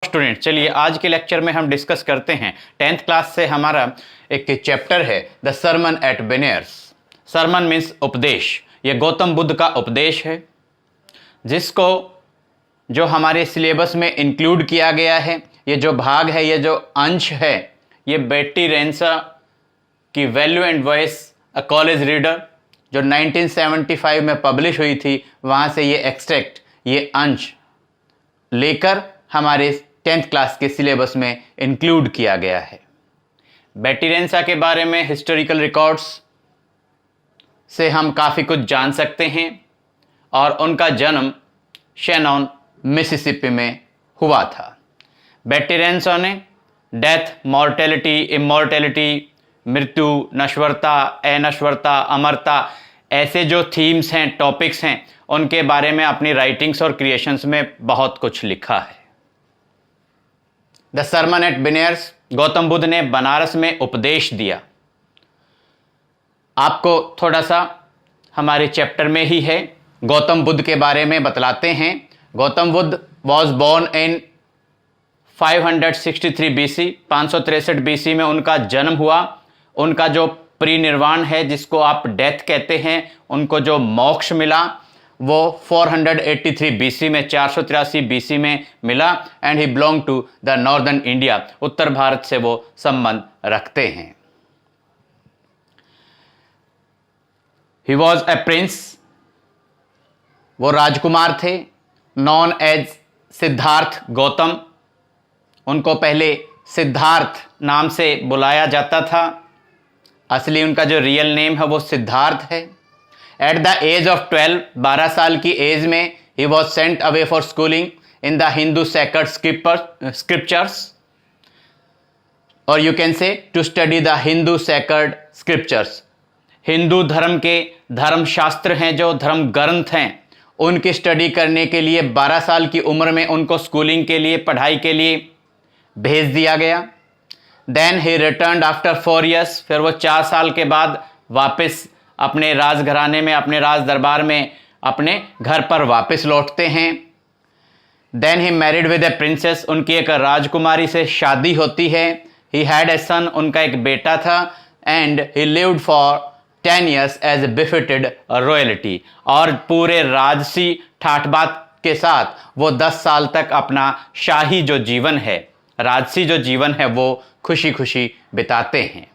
Student, चलिए आज के लेक्चर में हम डिस्कस करते हैं 10th क्लास से हमारा एक चैप्टर है the sermon at Benares. Sermon means उपदेश। ये गौतम बुद्ध का उपदेश है जिसको जो हमारे सिलेबस में इंक्लूड किया गया है। ये जो भाग है, ये जो अंश है, ये बेट्टी रेंसा की value and voice a college reader जो 1975 में पब्लिश हुई थी, वहाँ से ये एक्सट्रैक्ट, ये अंश लेकर हमारे 10th क्लास के सिलेबस में इंक्लूड किया गया है। बेट्टी रेंसा के बारे में हिस्टोरिकल रिकॉर्ड्स से हम काफ़ी कुछ जान सकते हैं और उनका जन्म शैनॉन मिसिसिपी में हुआ था। बेट्टी रेंसा ने डेथ, मॉर्टेलिटी, इमॉर्टेलिटी, मृत्यु, नश्वरता, अनश्वरता, अमरता, ऐसे जो थीम्स हैं, टॉपिक्स हैं, उनके बारे में अपनी राइटिंग्स और क्रिएशंस में बहुत कुछ लिखा है। The sermon at बेनियर्स, Gautam Buddha ने बनारस में उपदेश दिया। आपको थोड़ा सा हमारे चैप्टर में ही है, गौतम बुद्ध के बारे में बतलाते हैं। Gautam Buddha was born in 563 BC, 563 BC में उनका जन्म हुआ। उनका जो परिनिर्वाण है, जिसको आप डेथ कहते हैं, उनको जो मोक्ष मिला वो 483 BC में, 483 BC में मिला। And he belong to the northern India, उत्तर भारत से वो संबंध रखते हैं। ही वॉज ए प्रिंस, वो राजकुमार थे। नॉन एज सिद्धार्थ गौतम, उनको पहले सिद्धार्थ नाम से बुलाया जाता था। असली उनका जो रियल नेम है वो सिद्धार्थ है। एट द एज ऑफ 12 साल की एज में ही was sent away for schooling in the Hindu sacred scriptures, और you can say to study the Hindu sacred scriptures. Hindu धर्म के धर्मशास्त्र हैं, जो धर्म ग्रंथ हैं, उनकी स्टडी करने के लिए 12 साल की उम्र में उनको स्कूलिंग के लिए, पढ़ाई के लिए भेज दिया गया। Then he returned after 4 years, फिर वो 4 साल के बाद वापस अपने राजघराने में, अपने राज दरबार में, अपने घर पर वापस लौटते हैं। Then he married with a princess, उनकी एक राजकुमारी से शादी होती है। ही हैड ए सन, उनका एक बेटा था। And he lived for 10 years as befitted royalty, और पूरे राजसी ठाठ बात के साथ वो 10 साल तक अपना शाही जो जीवन है, राजसी जो जीवन है, वो खुशी खुशी बिताते हैं।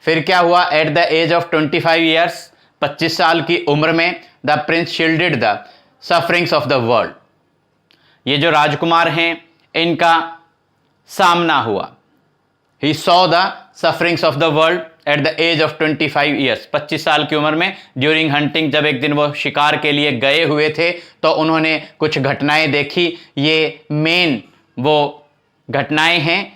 फिर क्या हुआ? At the age of 25 years, 25 साल की उम्र में, the prince shielded the sufferings of the world, ये जो राजकुमार हैं, इनका सामना हुआ। He saw the sufferings of the world at the age of 25 years, 25 साल की उम्र में, ड्यूरिंग हंटिंग, जब एक दिन वो शिकार के लिए गए हुए थे तो उन्होंने कुछ घटनाएं देखी। ये मेन वो घटनाएं हैं।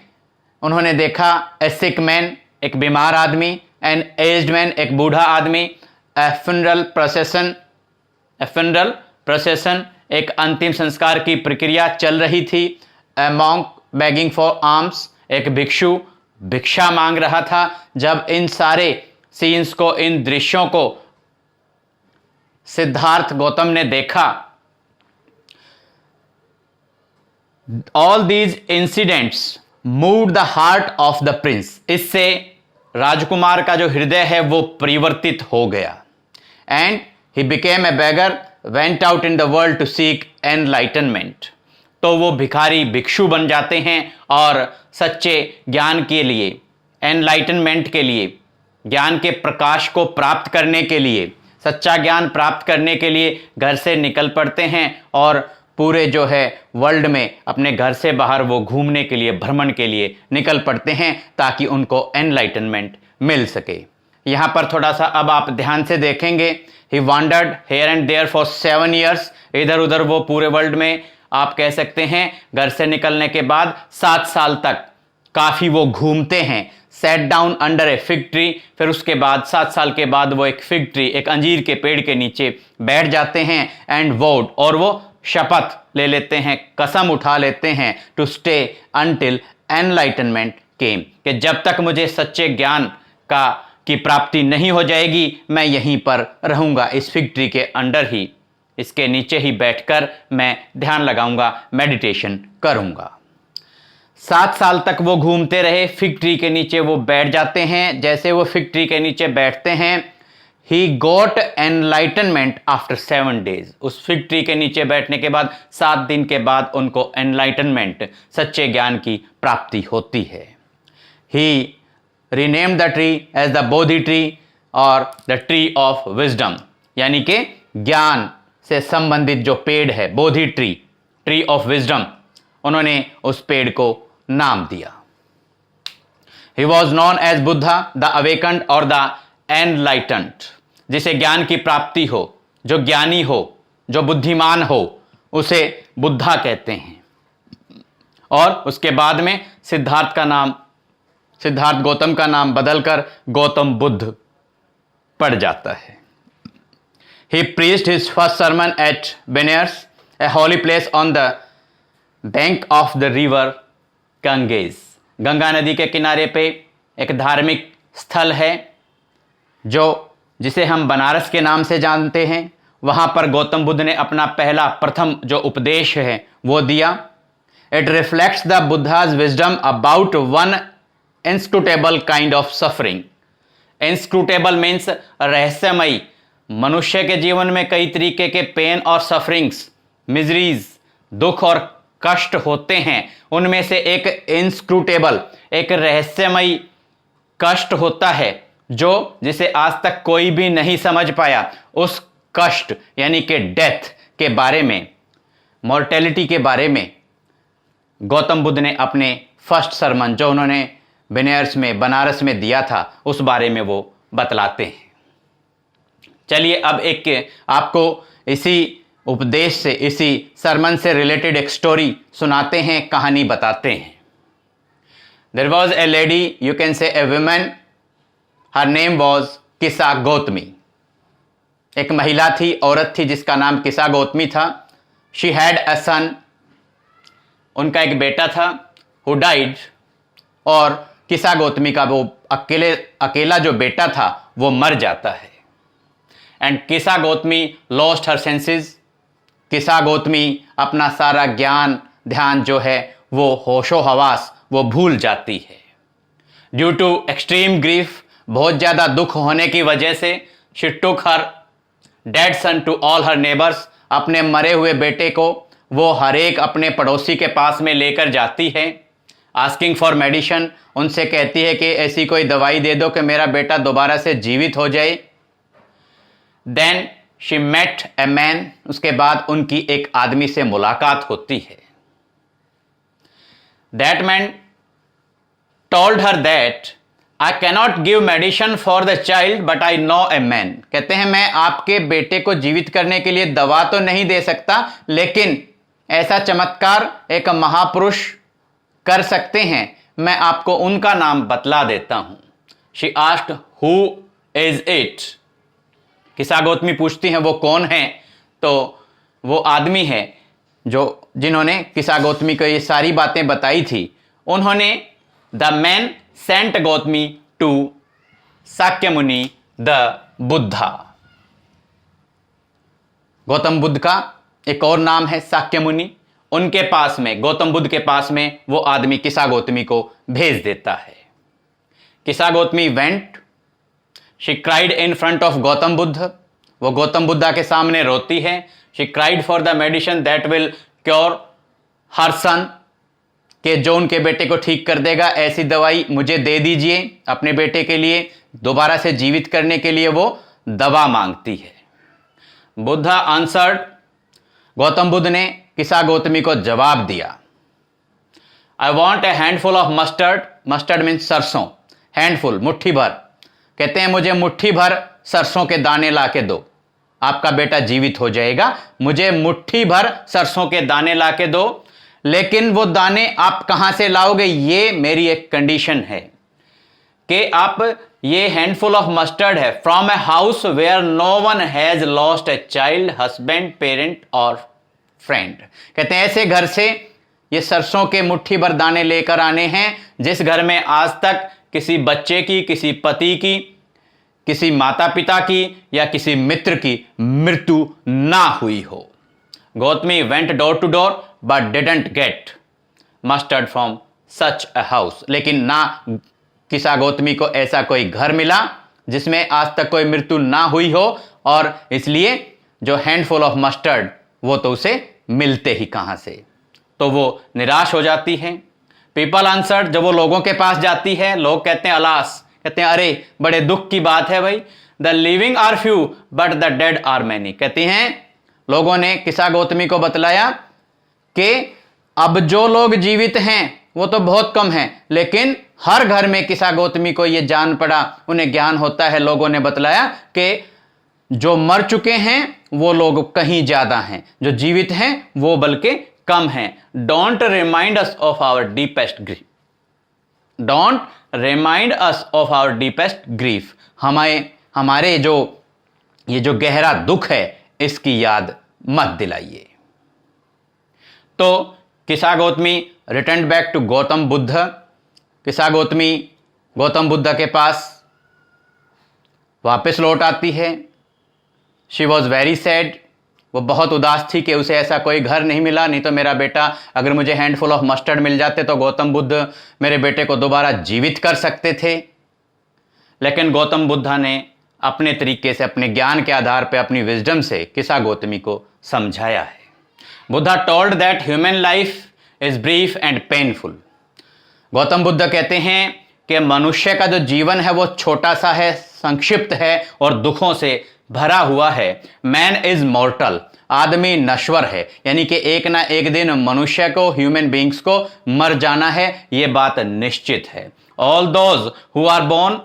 उन्होंने देखा ए सिक मैन, एक बीमार आदमी, एन एज्ड मैन, एक बूढ़ा आदमी, ए फ्यूनरल प्रोसेशन, एक अंतिम संस्कार की प्रक्रिया चल रही थी। ए मॉन्क बेगिंग फॉर आर्म्स, एक भिक्षु भिक्षा मांग रहा था। जब इन सारे सीन्स को, इन दृश्यों को सिद्धार्थ गौतम ने देखा, all these incidents moved the heart of the Prince, इससे राजकुमार का जो हृदय है वो परिवर्तित हो गया। And he became a beggar, went out in the world to seek enlightenment, तो वो भिखारी भिक्षु बन जाते हैं और सच्चे ज्ञान के लिए, एनलाइटनमेंट के लिए, ज्ञान के प्रकाश को प्राप्त करने के लिए, सच्चा ज्ञान प्राप्त करने के लिए घर से निकल पड़ते हैं और पूरे जो है वर्ल्ड में अपने घर से बाहर वो घूमने के लिए, भ्रमण के लिए निकल पड़ते हैं ताकि उनको एनलाइटनमेंट मिल सके। यहाँ पर थोड़ा सा अब आप ध्यान से देखेंगे। He wandered here and there for 7 years, इधर उधर वो पूरे वर्ल्ड में, आप कह सकते हैं घर से निकलने के बाद 7 साल तक काफ़ी वो घूमते हैं। सेट डाउन अंडर ए फिग ट्री, फिर उसके बाद 7 साल के बाद वो एक फिग ट्री, एक अंजीर के पेड़ के नीचे बैठ जाते हैं। एंड वोड, और वो शपथ ले लेते हैं, कसम उठा लेते हैं, टू स्टे अंटिल एनलाइटनमेंट केम, कि जब तक मुझे सच्चे ज्ञान की प्राप्ति नहीं हो जाएगी, मैं यहीं पर रहूंगा, इस फिग ट्री के अंडर ही, इसके नीचे ही बैठकर मैं ध्यान लगाऊंगा, मेडिटेशन करूंगा। 7 साल तक वो घूमते रहे, फिग ट्री के नीचे वो बैठ जाते हैं। जैसे वो फिग ट्री के नीचे बैठते हैं, he got enlightenment after 7 days। उस फिग ट्री के नीचे बैठने के बाद 7 दिन के बाद उनको एनलाइटनमेंट, सच्चे ज्ञान की प्राप्ति होती है। He renamed the tree as the Bodhi tree or the tree of wisdom, यानी कि ज्ञान से संबंधित जो पेड़ है, Bodhi tree, tree of wisdom, उन्होंने उस पेड़ को नाम दिया। He was known as Buddha the awakened or the enlightened. जिसे ज्ञान की प्राप्ति हो, जो ज्ञानी हो, जो बुद्धिमान हो, उसे बुद्धा कहते हैं। और उसके बाद में सिद्धार्थ गौतम का नाम बदलकर गौतम बुद्ध पड़ जाता है। He preached his first sermon at Benares, a holy place on the bank of the river Ganges। Ganga नदी के किनारे पे एक धार्मिक स्थल है जिसे हम बनारस के नाम से जानते हैं। वहाँ पर गौतम बुद्ध ने अपना प्रथम जो उपदेश है वो दिया। It reflects the Buddha's wisdom about one inscrutable kind of suffering। inscrutable means रहस्यमयी। मनुष्य के जीवन में कई तरीके के पेन और सफरिंग्स, मिजरीज, दुख और कष्ट होते हैं। उनमें से एक इंस्क्रूटेबल, एक रहस्यमयी कष्ट होता है जिसे आज तक कोई भी नहीं समझ पाया। उस कष्ट यानी कि डेथ के बारे में, मॉर्टेलिटी के बारे में गौतम बुद्ध ने अपने फर्स्ट सरमन जो उन्होंने बनारस में दिया था, उस बारे में वो बतलाते हैं। चलिए अब एक आपको इसी उपदेश से, इसी सरमन से रिलेटेड एक स्टोरी सुनाते हैं, कहानी बताते हैं। There was a lady, you can say a woman, her name was Kisa Gautami. एक महिला थी, औरत थी जिसका नाम किसा गौतमी था। शी हैड अ सन, उनका एक बेटा था, हु डाइड। और किसा गौतमी का वो अकेला जो बेटा था वो मर जाता है। एंड किसा गौतमी लॉस्ट हर सेंसेस। किसा गौतमी अपना सारा ज्ञान ध्यान जो है वो होशो हवास वो भूल जाती है। ड्यू टू एक्सट्रीम ग्रीफ, बहुत ज़्यादा दुख होने की वजह से, she took her dead son to all her neighbours. अपने मरे हुए बेटे को वो हर एक अपने पड़ोसी के पास में लेकर जाती है। आस्किंग फॉर मेडिसिन, उनसे कहती है कि ऐसी कोई दवाई दे दो कि मेरा बेटा दोबारा से जीवित हो जाए। Then she met a man, उसके बाद उनकी एक आदमी से मुलाकात होती है। That man told her that I cannot give medicine for the child but I know a man. कहते हैं मैं आपके बेटे को जीवित करने के लिए दवा तो नहीं दे सकता, लेकिन ऐसा चमत्कार एक महापुरुष कर सकते हैं, मैं आपको उनका नाम बतला देता हूं। She asked who is it. किसा गौतमी पूछती हैं वो कौन है, तो वो आदमी है जिन्होंने किसा गौतमी को ये सारी बातें बताई थी। उन्होंने the man sent Gautami to Sakyamuni the Buddha. Gautam Buddha का एक और नाम है साक्यमुनि। उनके पास में, गौतम बुद्ध के पास में वो आदमी किसा गौतमी को भेज देता है। Kisa Gautami went, she cried in front of Gautam Buddha. वो गौतम बुद्धा के सामने रोती है। She cried for the medicine that will cure her son, कि जो उनके बेटे को ठीक कर देगा, ऐसी दवाई मुझे दे दीजिए अपने बेटे के लिए, दोबारा से जीवित करने के लिए वो दवा मांगती है। बुद्धा आंसर्ड, गौतम बुद्ध ने किसा गौतमी को जवाब दिया, I want A handful of mustard. Mustard means सरसों, हैंडफुल मुट्ठी भर। कहते हैं मुझे मुट्ठी भर सरसों के दाने ला के दो, आपका बेटा जीवित हो जाएगा। मुझे मुट्ठी भर सरसों के दाने ला के दो, लेकिन वो दाने आप कहां से लाओगे, ये मेरी एक कंडीशन है कि आप ये हैंडफुल ऑफ मस्टर्ड है from a house where no one has lost a child, husband, parent और फ्रेंड। कहते हैं ऐसे घर से ये सरसों के मुट्ठी भर दाने लेकर आने हैं जिस घर में आज तक किसी बच्चे की, किसी पति की, किसी माता पिता की या किसी मित्र की मृत्यु ना हुई हो। Gautami went door to door but didn't get mustard from such a house, लेकिन ना किसा गौतमी को ऐसा कोई घर मिला जिसमें आज तक कोई मृत्यु ना हुई हो, और इसलिए जो हैंडफुल ऑफ मस्टर्ड वो तो उसे मिलते ही कहां से, तो वो निराश हो जाती है। पीपल आंसर्ड, जब वो लोगों के पास जाती है, लोग कहते हैं अलास, कहते हैं अरे बड़े दुख की बात है भाई, the living are few but the dead are many. कहती हैं लोगों ने किसा गौतमी को बतलाया कि अब जो लोग जीवित हैं वो तो बहुत कम हैं, लेकिन हर घर में किसा गौतमी को यह जान पड़ा, उन्हें ज्ञान होता है, लोगों ने बतलाया कि जो मर चुके हैं वो लोग कहीं ज्यादा हैं, जो जीवित हैं वो बल्कि कम हैं। Don't remind us of our deepest grief, don't remind us of our deepest grief, हमारे जो ये जो गहरा दुख है इसकी याद मत दिलाइए। तो Kisa Gautami return back to Gautam Buddha. Kisa Gautami Gautam Buddha के पास वापस लौट आती है। शी वॉज वेरी सैड, वो बहुत उदास थी कि उसे ऐसा कोई घर नहीं मिला, नहीं तो मेरा बेटा, अगर मुझे हैंडफुल ऑफ मस्टर्ड मिल जाते तो गौतम बुद्ध मेरे बेटे को दोबारा जीवित कर सकते थे। लेकिन गौतम बुद्धा ने अपने तरीके से, अपने ज्ञान के आधार पर, अपनी विजडम से किसा गौतमी को समझाया है। Buddha told that human life is brief and painful. Gautam Buddha कहते हैं कि मनुष्य का जो जीवन है वो छोटा सा है, संक्षिप्त है और दुखों से भरा हुआ है। मैन इज मॉर्टल, आदमी नश्वर है, यानी कि एक ना एक दिन मनुष्य को, ह्यूमन बींग्स को मर जाना है, यह बात निश्चित है। All those who are born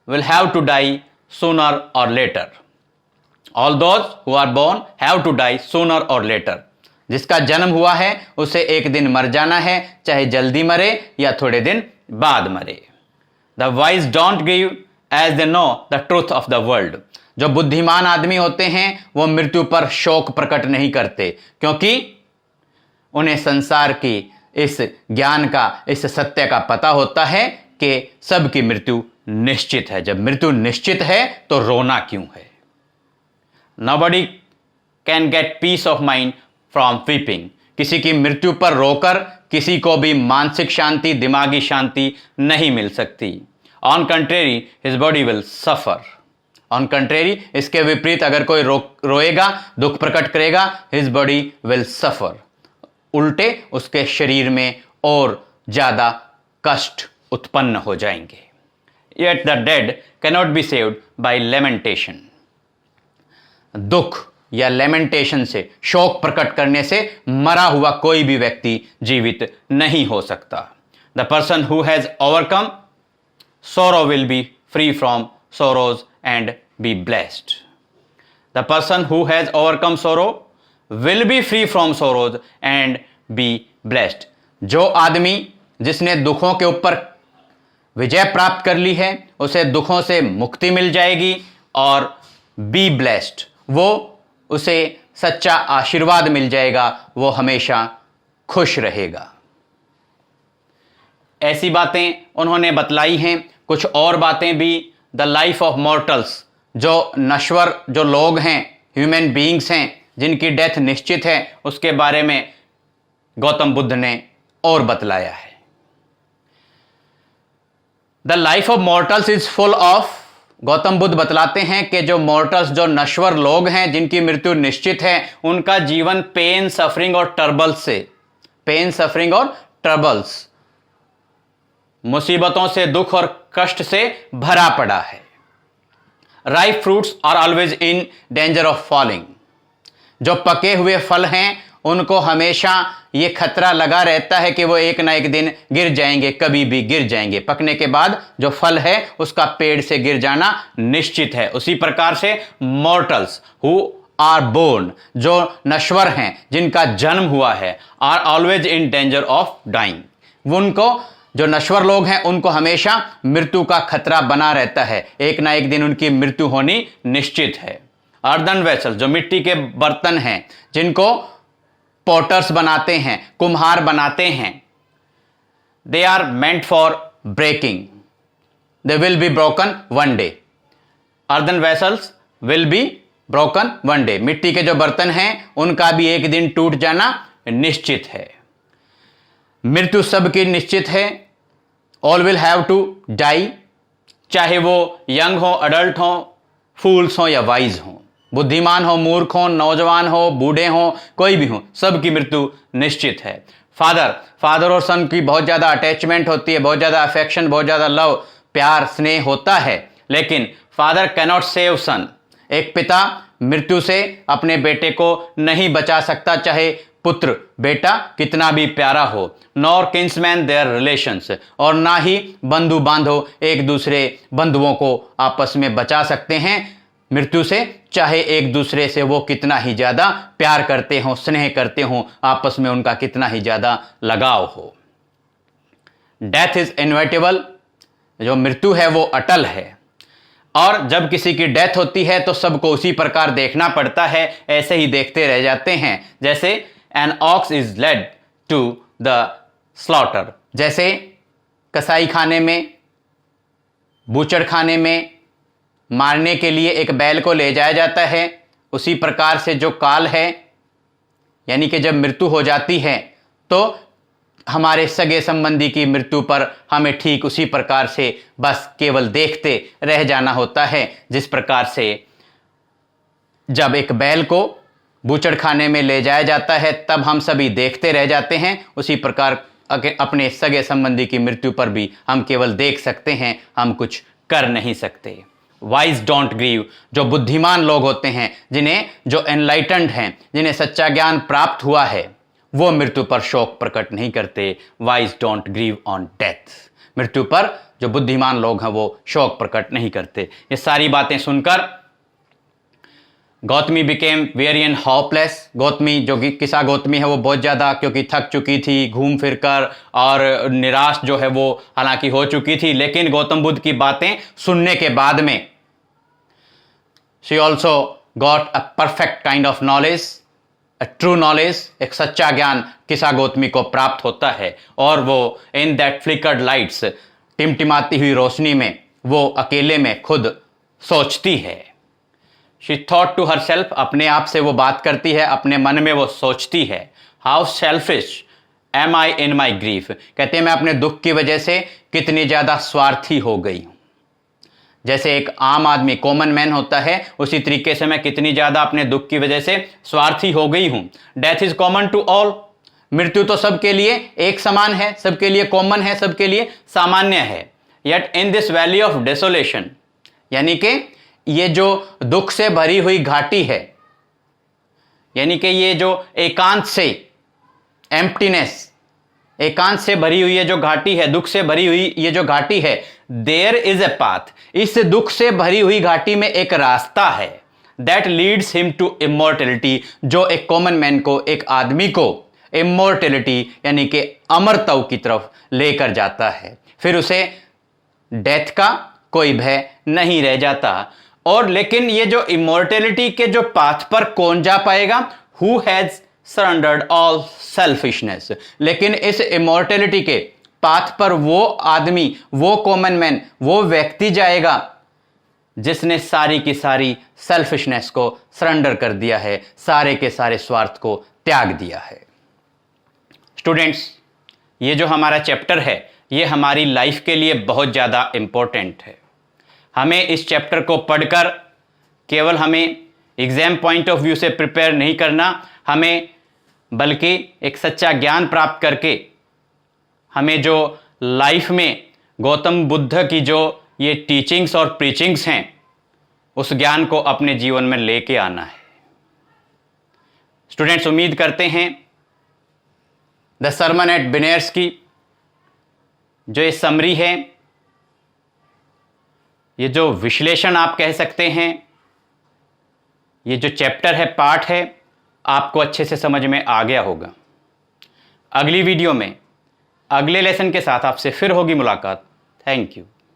will have to die sooner or later. All those who are born have to die sooner or later. जिसका जन्म हुआ है उसे एक दिन मर जाना है, चाहे जल्दी मरे या थोड़े दिन बाद मरे। The wise don't give as they know the truth of the world. जो बुद्धिमान आदमी होते हैं वो मृत्यु पर शोक प्रकट नहीं करते, क्योंकि उन्हें संसार की इस ज्ञान का, इस सत्य का पता होता है कि सबकी मृत्यु निश्चित है। जब मृत्यु निश्चित है तो रोना क्यों है। Nobody can get peace of mind from weeping। किसी की मृत्यु पर रोकर किसी को भी मानसिक शांति, दिमागी शांति नहीं मिल सकती। On contrary his body will suffer. On contrary, इसके विपरीत अगर कोई रोएगा, दुख प्रकट करेगा, हिज बॉडी विल सफर, उल्टे उसके शरीर में और ज्यादा कष्ट उत्पन्न हो जाएंगे। Yet the dead cannot be saved by lamentation। दुख या लेमेंटेशन से, शोक प्रकट करने से मरा हुआ कोई भी व्यक्ति जीवित नहीं हो सकता। The person who has overcome sorrow will be free from sorrows and be blessed। The person who has overcome sorrow will be free from sorrows and be blessed। जो आदमी जिसने दुखों के ऊपर विजय प्राप्त कर ली है उसे दुखों से मुक्ति मिल जाएगी, और बी ब्लेस्ड, वो उसे सच्चा आशीर्वाद मिल जाएगा, वो हमेशा खुश रहेगा। ऐसी बातें उन्होंने बतलाई हैं। कुछ और बातें भी द लाइफ ऑफ मॉर्टल्स, जो नश्वर जो लोग हैं, ह्यूमन बीइंग्स हैं, जिनकी डेथ निश्चित है, उसके बारे में गौतम बुद्ध ने और बतलाया है। The life of mortals is full of, Gautam Buddha बतलाते हैं कि जो मॉर्टल्स, जो नश्वर लोग हैं जिनकी मृत्यु निश्चित है, उनका जीवन पेन, सफरिंग और ट्रबल्स से, पेन, सफरिंग और ट्रबल्स, मुसीबतों से, दुख और कष्ट से भरा पड़ा है। Ripe fruits are always in danger of falling. जो पके हुए फल हैं उनको हमेशा ये खतरा लगा रहता है कि वो एक ना एक दिन गिर जाएंगे, कभी भी गिर जाएंगे। पकने के बाद जो फल है उसका पेड़ से गिर जाना निश्चित है। उसी प्रकार से मॉर्टल्स हु आर बोर्न, जो नश्वर हैं, जिनका जन्म हुआ है, are always in danger of dying. उनको, जो नश्वर लोग हैं, उनको हमेशा मृत्यु का खतरा बना रहता है, एक ना एक दिन उनकी मृत्यु होनी निश्चित है। अर्दन वेसल, जो मिट्टी के बर्तन हैं, जिनको पॉटर्स बनाते हैं, कुम्हार बनाते हैं, they are meant for breaking, they will be broken one day. Earthen vessels will be broken one day. मिट्टी के जो बर्तन हैं उनका भी एक दिन टूट जाना निश्चित है। मृत्यु सबकी निश्चित है, all will have to die, चाहे वो यंग हो, अडल्ट हो, फूल्स हो या वाइज हो, बुद्धिमान हो, मूर्ख हो, नौजवान हो, बूढ़े हो, कोई भी हो, सबकी मृत्यु निश्चित है। फादर और सन की बहुत ज़्यादा अटैचमेंट होती है, बहुत ज़्यादा अफेक्शन, बहुत ज़्यादा लव, प्यार, स्नेह होता है, लेकिन फादर कैनॉट सेव सन। एक पिता मृत्यु से अपने बेटे को नहीं बचा सकता, चाहे पुत्र बेटा कितना भी प्यारा हो। नॉर किन्समैन देयर रिलेशंस, और ना ही बंधु बांधव एक दूसरे बंधुओं को आपस में बचा सकते हैं मृत्यु से, चाहे एक दूसरे से वो कितना ही ज्यादा प्यार करते हो, स्नेह करते हो, आपस में उनका कितना ही ज्यादा लगाव हो। डेथ इज इनविटेबल, जो मृत्यु है वो अटल है, और जब किसी की डेथ होती है तो सबको उसी प्रकार देखना पड़ता है, ऐसे ही देखते रह जाते हैं। जैसे an ox is led to the slaughter, जैसे कसाई खाने में, बूचड़ खाने में मारने के लिए एक बैल को ले जाया जाता है, उसी प्रकार से जो काल है, यानी कि जब मृत्यु हो जाती है तो हमारे सगे संबंधी की मृत्यु पर हमें ठीक उसी प्रकार से बस केवल देखते रह जाना होता है, जिस प्रकार से जब एक बैल को बूचड़ खाने में ले जाया जाता है तब हम सभी देखते रह जाते हैं, उसी प्रकार अपने सगे संबंधी की मृत्यु पर भी हम केवल देख सकते हैं, हम कुछ कर नहीं सकते। वाइज डोंट ग्रीव, जो बुद्धिमान लोग होते हैं, जिन्हें जो एनलाइटेंड हैं, जिन्हें सच्चा ज्ञान प्राप्त हुआ है, वो मृत्यु पर शोक प्रकट नहीं करते। Wise don't grieve on death, मृत्यु पर जो बुद्धिमान लोग हैं वो शोक प्रकट नहीं करते। ये सारी बातें सुनकर Gautami became very and hopeless. Gautami जो कि किसा गौतमी है वो बहुत ज़्यादा, क्योंकि थक चुकी थी घूम फिर कर, और निराश जो है वो हालांकि हो चुकी थी, लेकिन गौतम बुद्ध की बातें सुनने के बाद में she also got a perfect kind of knowledge, a true knowledge, एक सच्चा ज्ञान किसा गौतमी को प्राप्त होता है, और वो इन दैट फ्लिकर्ड लाइट्स, टिमटिमाती हुई रोशनी में वो अकेले में खुद सोचती है। She thought to herself, अपने आप से वो बात करती है, अपने मन में वो सोचती है। How selfish am I in my grief, कहते हैं मैं अपने दुख की वजह से कितनी ज़्यादा स्वार्थी हो गई हूँ। जैसे एक आम आदमी कॉमन मैन होता है, उसी तरीके से मैं कितनी ज़्यादा अपने दुख की वजह से स्वार्थी हो गई हूँ। Death is common to all, मृत्यु तो सबके लिए एक समान है, सबके लिए कॉमन है, सबके लिए सामान्य है। Yet in this valley of desolation, यानी कि ये जो दुख से भरी हुई घाटी है, यानी कि ये जो एकांत से, एम्प्टीनेस, एकांत से भरी हुई ये जो घाटी है, दुख से भरी हुई ये जो घाटी है, देयर इज ए पाथ, इस दुख से भरी हुई घाटी में एक रास्ता है, that leads him to immortality, जो एक कॉमन मैन को, एक आदमी को इमोर्टेलिटी यानी कि अमरत्व की तरफ लेकर जाता है। फिर उसे डेथ का कोई भय नहीं रह जाता। और लेकिन ये जो इमोर्टेलिटी के जो पाथ पर कौन जा पाएगा? Who has surrendered all selfishness. लेकिन इस इमोर्टेलिटी के पाथ पर वो आदमी, वो कॉमन मैन, वो व्यक्ति जाएगा जिसने सारी की सारी सेल्फिशनेस को सरेंडर कर दिया है, सारे के सारे स्वार्थ को त्याग दिया है। स्टूडेंट्स, ये जो हमारा चैप्टर है ये हमारी लाइफ के लिए बहुत ज़्यादा इम्पोर्टेंट है। हमें इस चैप्टर को पढ़कर केवल हमें एग्ज़ाम पॉइंट ऑफ व्यू से प्रिपेयर नहीं करना, हमें बल्कि एक सच्चा ज्ञान प्राप्त करके हमें जो लाइफ में गौतम बुद्ध की जो ये टीचिंग्स और प्रीचिंग्स हैं उस ज्ञान को अपने जीवन में लेके आना है। स्टूडेंट्स, उम्मीद करते हैं द सरमन एट बिनेयर्स की जो ये समरी है, ये जो विश्लेषण आप कह सकते हैं, ये जो चैप्टर है, पार्ट है, आपको अच्छे से समझ में आ गया होगा। अगली वीडियो में अगले लेसन के साथ आपसे फिर होगी मुलाकात। Thank you.